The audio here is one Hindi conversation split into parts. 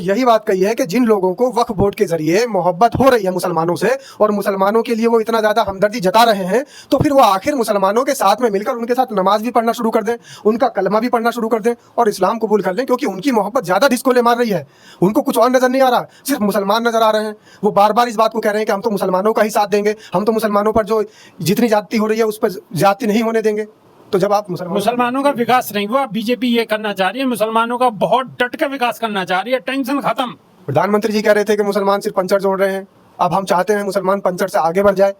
यही बात कही है कि जिन लोगों को वक्फ बोर्ड के जरिए मोहब्बत हो रही है मुसलमानों से और मुसलमानों के लिए वो इतना ज्यादा हमदर्दी जता रहे हैं, तो फिर वो आखिर मुसलमानों के साथ में मिलकर उनके साथ नमाज भी पढ़ना शुरू कर दें, उनका कलमा भी पढ़ना शुरू कर दें और इस्लाम कबूल कर लें, क्योंकि उनकी मोहब्बत ज्यादा डिस्कोले मार रही है। उनको कुछ और नजर नहीं आ रहा, सिर्फ मुसलमान नजर आ रहे हैं। वो बार बार इस बात को कह रहे हैं कि हम तो मुसलमानों का ही साथ देंगे, हम तो मुसलमानों पर जो जितनी ज्यादती हो रही है उस पर ज्यादती नहीं होने देंगे। तो जब आप मुसलमानों का विकास नहीं हुआ, बीजेपी ये करना चाह रही है, मुसलमानों का बहुत डट के विकास करना चाह रही है, टेंशन खत्म। प्रधानमंत्री जी कह रहे थे कि मुसलमान सिर्फ पंचर जोड़ रहे हैं, अब हम चाहते हैं मुसलमान पंचर से आगे बढ़ जाए।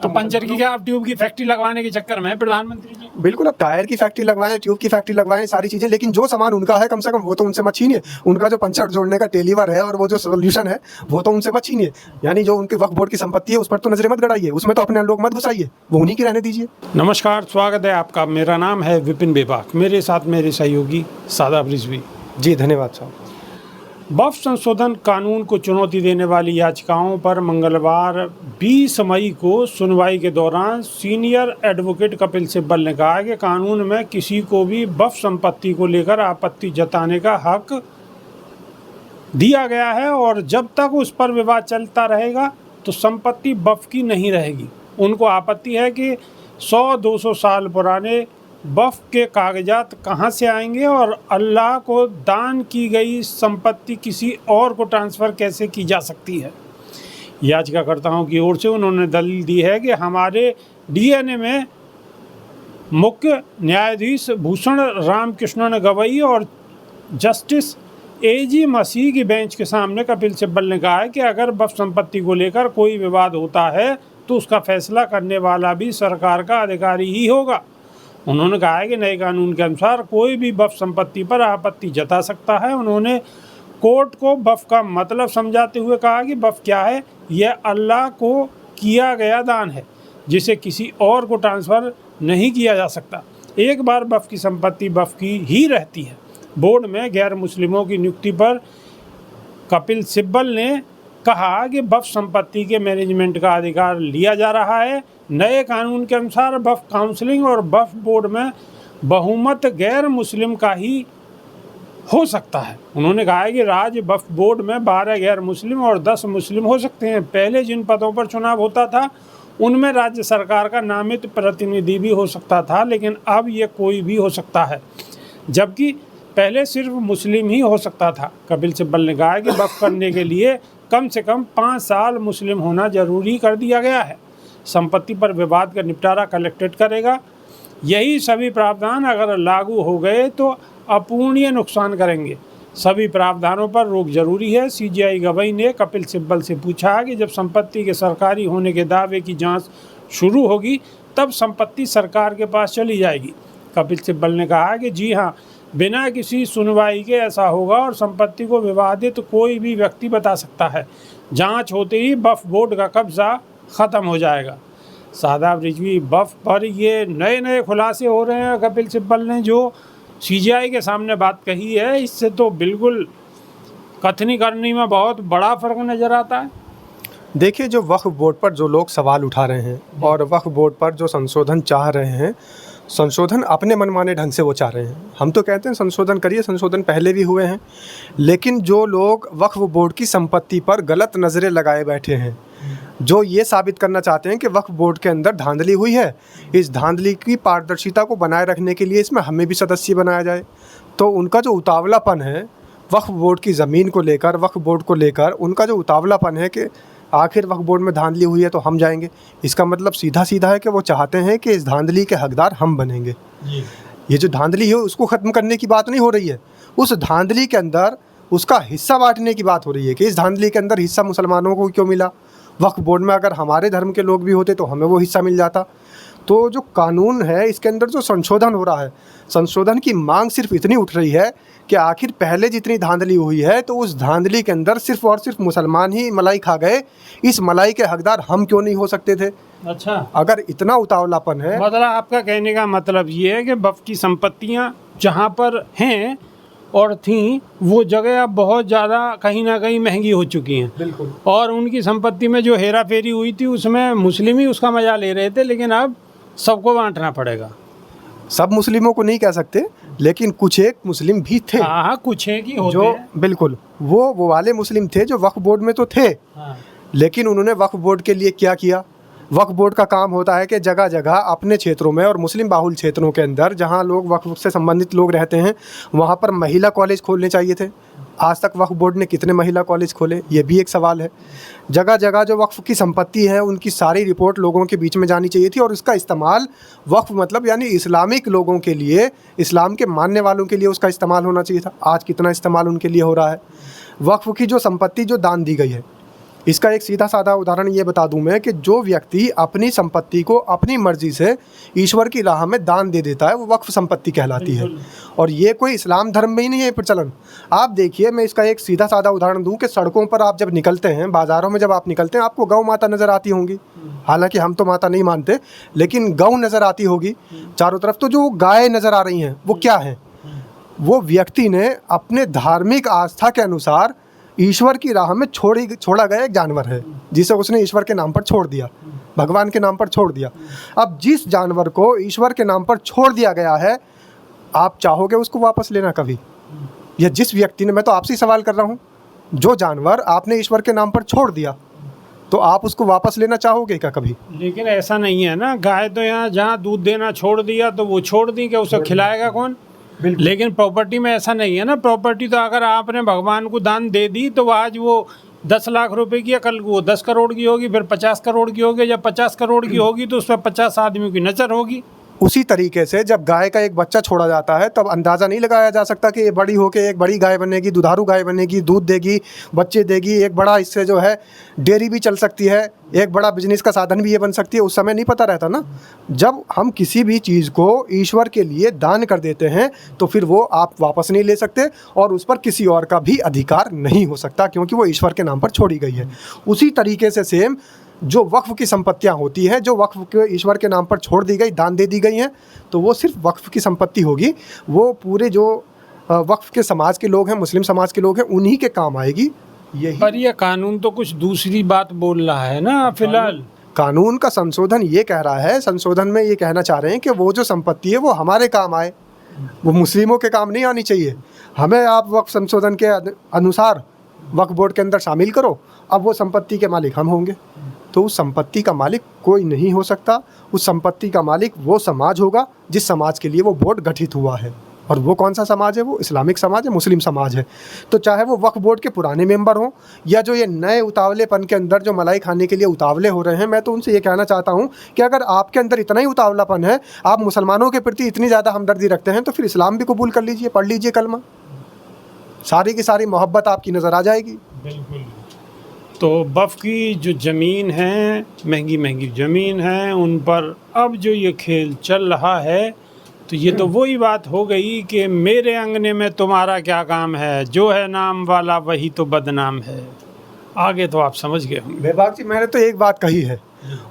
तो पंचर की क्या, आप ट्यूब की फैक्ट्री लगवाने के चक्कर में प्रधानमंत्री जी? बिल्कुल, अब टायर की फैक्ट्री लगवाएं, ट्यूब की फैक्ट्री लगवाएं, सारी चीजें, लेकिन जो सामान उनका है कम से कम वो तो उनसे मत छीनिए। उनका जो पंचर जोड़ने का टेलीवर है और वो जो सोल्यूशन है वो तो उनसे मत छीनिए। यानी जो उनके वक्फ बोर्ड की संपत्ति है उस पर तो नजरें मत गड़ाइए, उसमें तो अपने लोग मत घुसाइए, वो उन्हीं की रहने दीजिए। नमस्कार, स्वागत है आपका। मेरा नाम है विपिन बेबाक, मेरे साथ मेरे सहयोगी सादाब रिजवी जी धन्यवाद साहब। वक्फ संशोधन कानून को चुनौती देने वाली याचिकाओं पर मंगलवार 20 मई को सुनवाई के दौरान सीनियर एडवोकेट कपिल सिब्बल ने कहा कि कानून में किसी को भी वक्फ संपत्ति को लेकर आपत्ति जताने का हक दिया गया है और जब तक उस पर विवाद चलता रहेगा तो संपत्ति वक्फ की नहीं रहेगी। उनको आपत्ति है कि 100-200 साल पुराने वक्फ के कागजात कहाँ से आएंगे और अल्लाह को दान की गई संपत्ति किसी और को ट्रांसफ़र कैसे की जा सकती है। याचिकाकर्ताओं की ओर से उन्होंने दलील दी है कि हमारे डीएनए में मुख्य न्यायाधीश भूषण रामकृष्णन गवई और जस्टिस एजी मसीह की बेंच के सामने कपिल सिब्बल ने कहा है कि अगर वक्फ संपत्ति को लेकर कोई विवाद होता है तो उसका फैसला करने वाला भी सरकार का अधिकारी ही होगा। उन्होंने कहा है कि नए कानून के अनुसार कोई भी वक्फ संपत्ति पर आपत्ति जता सकता है। उन्होंने कोर्ट को वक्फ का मतलब समझाते हुए कहा कि वक्फ क्या है, यह अल्लाह को किया गया दान है जिसे किसी और को ट्रांसफ़र नहीं किया जा सकता। एक बार वक्फ की संपत्ति वक्फ की ही रहती है। बोर्ड में गैर मुस्लिमों की नियुक्ति पर कपिल सिब्बल ने कहा कि वक्फ संपत्ति के मैनेजमेंट का अधिकार लिया जा रहा है। नए कानून के अनुसार वक्फ काउंसिलिंग और वक्फ बोर्ड में बहुमत गैर मुस्लिम का ही हो सकता है। उन्होंने कहा है कि राज्य वक्फ बोर्ड में 12 गैर मुस्लिम और 10 मुस्लिम हो सकते हैं। पहले जिन पदों पर चुनाव होता था उनमें राज्य सरकार का नामित प्रतिनिधि भी हो सकता था, लेकिन अब ये कोई भी हो सकता है, जबकि पहले सिर्फ मुस्लिम ही हो सकता था। कपिल सिब्बल ने कहा है कि वक्फ करने के लिए कम से कम 5 साल मुस्लिम होना जरूरी कर दिया गया है। संपत्ति पर विवाद का निपटारा कलेक्टेट करेगा। यही सभी प्रावधान अगर लागू हो गए तो अपूर्णीय नुकसान करेंगे। सभी प्रावधानों पर रोक जरूरी है। सीजीआई गवई ने कपिल सिब्बल से पूछा कि जब संपत्ति के सरकारी होने के दावे की जांच शुरू होगी तब संपत्ति सरकार के पास चली जाएगी। कपिल सिब्बल ने कहा कि जी हाँ, बिना किसी सुनवाई के ऐसा होगा और संपत्ति को विवादित कोई भी व्यक्ति बता सकता है। जांच होते ही वक्फ बोर्ड का कब्जा ख़त्म हो जाएगा। सादाब रिजवी, वक्फ पर ये नए खुलासे हो रहे हैं। कपिल सिब्बल ने जो सीजीआई के सामने बात कही है, इससे तो बिल्कुल कथनी करनी में बहुत बड़ा फ़र्क नज़र आता है। देखिए, जो वक्फ बोर्ड पर जो लोग सवाल उठा रहे हैं और वक्फ बोर्ड पर जो संशोधन चाह रहे हैं, संशोधन अपने मनमाने ढंग से वो चाह रहे हैं। हम तो कहते हैं संशोधन करिए, संशोधन पहले भी हुए हैं, लेकिन जो लोग वक्फ बोर्ड की संपत्ति पर गलत नज़रें लगाए बैठे हैं, जो ये साबित करना चाहते हैं कि वक्फ बोर्ड के अंदर धांधली हुई है, इस धांधली की पारदर्शिता को बनाए रखने के लिए इसमें हमें भी सदस्य बनाया जाए, तो उनका जो उतावलापन है वक्फ बोर्ड की ज़मीन को लेकर, वक्फ बोर्ड को लेकर उनका जो उतावलापन है कि आखिर वक्फ बोर्ड में धांधली हुई है तो हम जाएंगे, इसका मतलब सीधा सीधा है कि वो चाहते हैं कि इस धांधली के हकदार हम बनेंगे। ये जो धांधली है उसको ख़त्म करने की बात नहीं हो रही है, उस धांधली के अंदर उसका हिस्सा बांटने की बात हो रही है कि इस धांधली के अंदर हिस्सा मुसलमानों को क्यों मिला। वक्फ बोर्ड में अगर हमारे धर्म के लोग भी होते तो हमें वो हिस्सा मिल जाता। तो जो कानून है इसके अंदर जो संशोधन हो रहा है, संशोधन की मांग सिर्फ इतनी उठ रही है कि आखिर पहले जितनी धांधली हुई है तो उस धांधली के अंदर सिर्फ और सिर्फ मुसलमान ही मलाई खा गए, इस मलाई के हकदार हम क्यों नहीं हो सकते थे। अच्छा, अगर इतना उतावलापन है, मतलब आपका कहने का मतलब ये है कि वक्फ की संपत्तियां जहां पर हैं और थी वो जगह अब बहुत ज़्यादा कहीं ना कहीं महंगी हो चुकी हैं। बिल्कुल, और उनकी संपत्ति में जो हेरा फेरी हुई थी उसमें मुस्लिम ही उसका मज़ा ले रहे थे, लेकिन अब सबको बांटना पड़ेगा। सब मुस्लिमों को नहीं कह सकते, लेकिन कुछ एक मुस्लिम भी थे। हाँ, कुछ एक ही होते जो हैं। बिल्कुल वो वाले मुस्लिम थे जो वक्फ बोर्ड में तो थे, हाँ। लेकिन उन्होंने वक्फ बोर्ड के लिए क्या किया। वक्फ बोर्ड का काम होता है कि जगह जगह अपने क्षेत्रों में और मुस्लिम बाहुल क्षेत्रों के अंदर जहाँ लोग वक्फ से संबंधित लोग रहते हैं वहाँ पर महिला कॉलेज खोलने चाहिए थे। आज तक वक्फ बोर्ड ने कितने महिला कॉलेज खोले, ये भी एक सवाल है। जगह जगह जो वक्फ की संपत्ति है उनकी सारी रिपोर्ट लोगों के बीच में जानी चाहिए थी, और उसका इस्तेमाल वक्फ मतलब यानी इस्लामिक लोगों के लिए, इस्लाम के मानने वालों के लिए उसका इस्तेमाल होना चाहिए था। आज कितना इस्तेमाल उनके लिए हो रहा है। वक्फ की जो संपत्ति जो दान दी गई है, इसका एक सीधा साधा उदाहरण ये बता दूं मैं कि जो व्यक्ति अपनी संपत्ति को अपनी मर्जी से ईश्वर की राह में दान दे देता है वो वक्फ संपत्ति कहलाती है। और ये कोई इस्लाम धर्म में ही नहीं है प्रचलन। आप देखिए, मैं इसका एक सीधा साधा उदाहरण दूं कि सड़कों पर आप जब निकलते हैं, बाज़ारों में जब आप निकलते हैं, आपको गौ माता नज़र आती होंगी। हालांकि हम तो माता नहीं मानते, लेकिन गौ नज़र आती होगी चारों तरफ। तो जो गाय नज़र आ रही हैं वो क्या है? वो व्यक्ति ने अपने धार्मिक आस्था के अनुसार ईश्वर की राह में छोड़ा गया एक जानवर है, जिसे उसने ईश्वर के नाम पर छोड़ दिया, भगवान के नाम पर छोड़ दिया। अब जिस जानवर को ईश्वर के नाम पर छोड़ दिया गया है, आप चाहोगे उसको वापस लेना कभी? या जिस व्यक्ति ने, मैं तो आपसे सवाल कर रहा हूँ, जो जानवर आपने ईश्वर के नाम पर छोड़ दिया, तो आप उसको वापस लेना चाहोगे क्या कभी? लेकिन ऐसा नहीं है ना, गाय तो यहाँ जहाँ दूध देना छोड़ दिया तो वो छोड़ दी, क्या उसे खिलाएगा कौन? लेकिन प्रॉपर्टी में ऐसा नहीं है ना। प्रॉपर्टी तो अगर आपने भगवान को दान दे दी तो आज वो 10 लाख रुपए की, या कल वो 10 करोड़ की होगी, फिर 50 करोड़ की होगी, या 50 करोड़ की होगी तो उस पर 50 आदमियों की नज़र होगी। उसी तरीके से जब गाय का एक बच्चा छोड़ा जाता है तब अंदाज़ा नहीं लगाया जा सकता कि ये बड़ी होके एक बड़ी गाय बनेगी, दुधारू गाय बनेगी, दूध देगी, बच्चे देगी, एक बड़ा इससे जो है डेयरी भी चल सकती है, एक बड़ा बिजनेस का साधन भी ये बन सकती है। उस समय नहीं पता रहता ना। जब हम किसी भी चीज़ को ईश्वर के लिए दान कर देते हैं तो फिर वो आप वापस नहीं ले सकते, और उस पर किसी और का भी अधिकार नहीं हो सकता, क्योंकि वो ईश्वर के नाम पर छोड़ी गई है। उसी तरीके से सेम जो वक्फ की संपत्तियां होती हैं, जो वक्फ के ईश्वर के नाम पर छोड़ दी गई, दान दे दी गई हैं, तो वो सिर्फ वक्फ की संपत्ति होगी। वो पूरे जो वक्फ के समाज के लोग हैं, मुस्लिम समाज के लोग हैं, उन्हीं के काम आएगी। यही पर ये कानून तो कुछ दूसरी बात बोल रहा है ना फिलहाल। कानून का संशोधन ये कह रहा है, संशोधन में ये कहना चाह रहे हैं कि वो जो संपत्ति है वो हमारे काम आए, वो मुस्लिमों के काम नहीं आनी चाहिए। हमें आप वक्फ संशोधन के अनुसार वक्फ बोर्ड के अंदर शामिल करो, अब वो संपत्ति के मालिक हम होंगे। तो उस संपत्ति का मालिक कोई नहीं हो सकता। उस संपत्ति का मालिक वो समाज होगा जिस समाज के लिए वो बोर्ड गठित हुआ है। और वो कौन सा समाज है? वो इस्लामिक समाज है, मुस्लिम समाज है। तो चाहे वो वक्फ बोर्ड के पुराने मेंबर हों या जो ये नए उतावलेपन के अंदर जो मलाई खाने के लिए उतावले हो रहे हैं, मैं तो उनसे ये कहना चाहता हूँ कि अगर आपके अंदर इतना ही उतावलापन है, आप मुसलमानों के प्रति इतनी ज़्यादा हमदर्दी रखते हैं, तो फिर इस्लाम भी कबूल कर लीजिए, पढ़ लीजिए कलमा, सारी की सारी मोहब्बत आपकी नज़र आ जाएगी। बिल्कुल। तो वक्फ की जो ज़मीन है, महंगी महंगी ज़मीन है, उन पर अब जो ये खेल चल रहा है, तो ये तो वही बात हो गई कि मेरे अंगने में तुम्हारा क्या काम है, जो है नाम वाला वही तो बदनाम है। आगे तो आप समझ गए होंगे। बेबाक जी, मैंने तो एक बात कही है,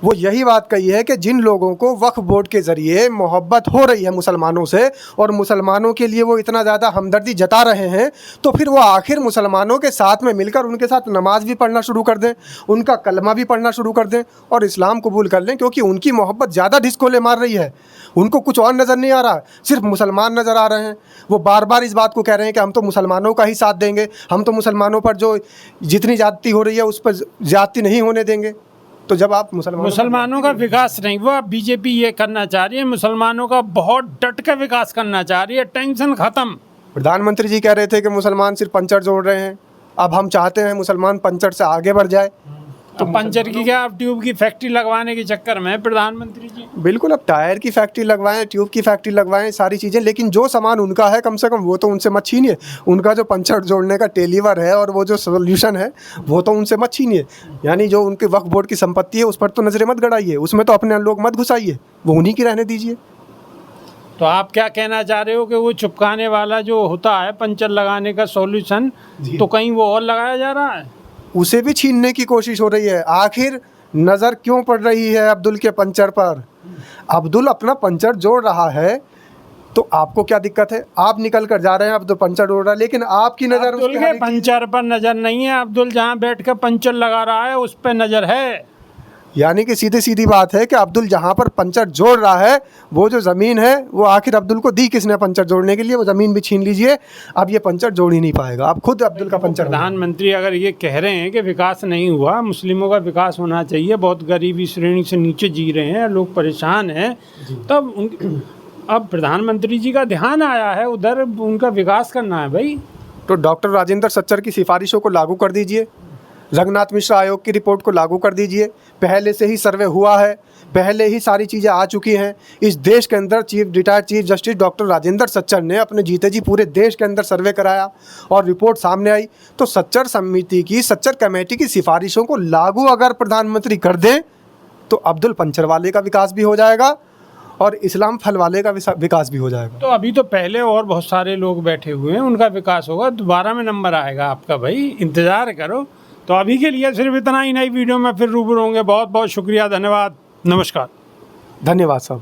वो यही बात कही है कि जिन लोगों को वक्फ बोर्ड के ज़रिए मोहब्बत हो रही है मुसलमानों से, और मुसलमानों के लिए वो इतना ज़्यादा हमदर्दी जता रहे हैं, तो फिर वो आखिर मुसलमानों के साथ में मिलकर उनके साथ नमाज भी पढ़ना शुरू कर दें, उनका कलमा भी पढ़ना शुरू कर दें और इस्लाम कबूल कर लें, क्योंकि उनकी मोहब्बत ज़्यादा ढिसकोले मार रही है। उनको कुछ और नज़र नहीं आ रहा, सिर्फ मुसलमान नज़र आ रहे हैं। वो बार बार इस बात को कह रहे हैं कि हम तो मुसलमानों का ही साथ देंगे, हम तो मुसलमानों पर जो जितनी ज़्यादती हो रही है उस पर ज़्यादती नहीं होने देंगे। तो जब आप मुसलमानों का विकास नहीं, वो बीजेपी ये करना चाह रही है, मुसलमानों का बहुत डट के विकास करना चाह रही है, टेंशन ख़त्म। प्रधानमंत्री जी कह रहे थे कि मुसलमान सिर्फ पंचर जोड़ रहे हैं, अब हम चाहते हैं मुसलमान पंचर से आगे बढ़ जाए। तो पंचर की क्या, आप ट्यूब की फैक्ट्री लगवाने के चक्कर में प्रधानमंत्री जी? बिल्कुल, अब टायर की फैक्ट्री लगवाएं, ट्यूब की फैक्ट्री लगवाएं, सारी चीज़ें, लेकिन जो सामान उनका है कम से कम वो तो उनसे मत छीनिए। उनका जो पंचर जोड़ने का टेलीवर है और वो जो सोल्यूशन है वो तो उनसे मत छीनिए। यानी जो उनके वक्फ बोर्ड की संपत्ति है उस पर तो नज़रें मत गड़ाइए, उसमें तो अपने लोग मत घुसाइए, वो उन्हीं की रहने दीजिए। तो आप क्या कहना चाह रहे हो कि वो चिपकाने वाला जो होता है पंचर लगाने का सॉल्यूशन, तो कहीं वो और लगाया जा रहा है, उसे भी छीनने की कोशिश हो रही है। आखिर नज़र क्यों पड़ रही है अब्दुल के पंचर पर? अब्दुल अपना पंचर जोड़ रहा है तो आपको क्या दिक्कत है? आप निकल कर जा रहे हैं, अब तो पंचर जोड़ रहा है, लेकिन आपकी नज़र अब्दुल के पंचर पर नज़र नहीं है। अब्दुल जहाँ बैठ कर पंचर लगा रहा है उस पर नज़र है। यानी कि सीधी सीधी बात है कि अब्दुल जहाँ पर पंचर जोड़ रहा है वो जो ज़मीन है वो आखिर अब्दुल को दी किसने पंचर जोड़ने के लिए? वो ज़मीन भी छीन लीजिए, अब ये पंचर जोड़ ही नहीं पाएगा, अब खुद अब्दुल का पंचर होगा। प्रधानमंत्री अगर ये कह रहे हैं कि विकास नहीं हुआ, मुस्लिमों का विकास होना चाहिए, बहुत गरीबी श्रेणी से नीचे जी रहे हैं लोग, परेशान हैं, तब अब प्रधानमंत्री जी का ध्यान आया है उधर, उनका विकास करना है भाई। तो डॉक्टर राजेंद्र सच्चर की सिफारिशों को लागू कर दीजिए, रंगनाथ मिश्रा आयोग की रिपोर्ट को लागू कर दीजिए। पहले से ही सर्वे हुआ है, पहले ही सारी चीज़ें आ चुकी हैं। इस देश के अंदर retired chief justice doctor Rajendra Sachar ने अपने जीते जी पूरे देश के अंदर सर्वे कराया और रिपोर्ट सामने आई। तो सच्चर समिति की, सच्चर कमेटी की सिफारिशों को लागू अगर प्रधानमंत्री कर दें तो अब्दुल पंचर वाले का विकास भी हो जाएगा और इस्लाम फल वाले का विकास भी हो जाएगा। तो अभी तो पहले और बहुत सारे लोग बैठे हुए हैं, उनका विकास होगा, दोबारा में नंबर आएगा आपका भाई, इंतज़ार करो। तो अभी के लिए सिर्फ इतना ही, नई वीडियो में फिर रूबरू होंगे। बहुत बहुत शुक्रिया, धन्यवाद, नमस्कार। धन्यवाद साहब।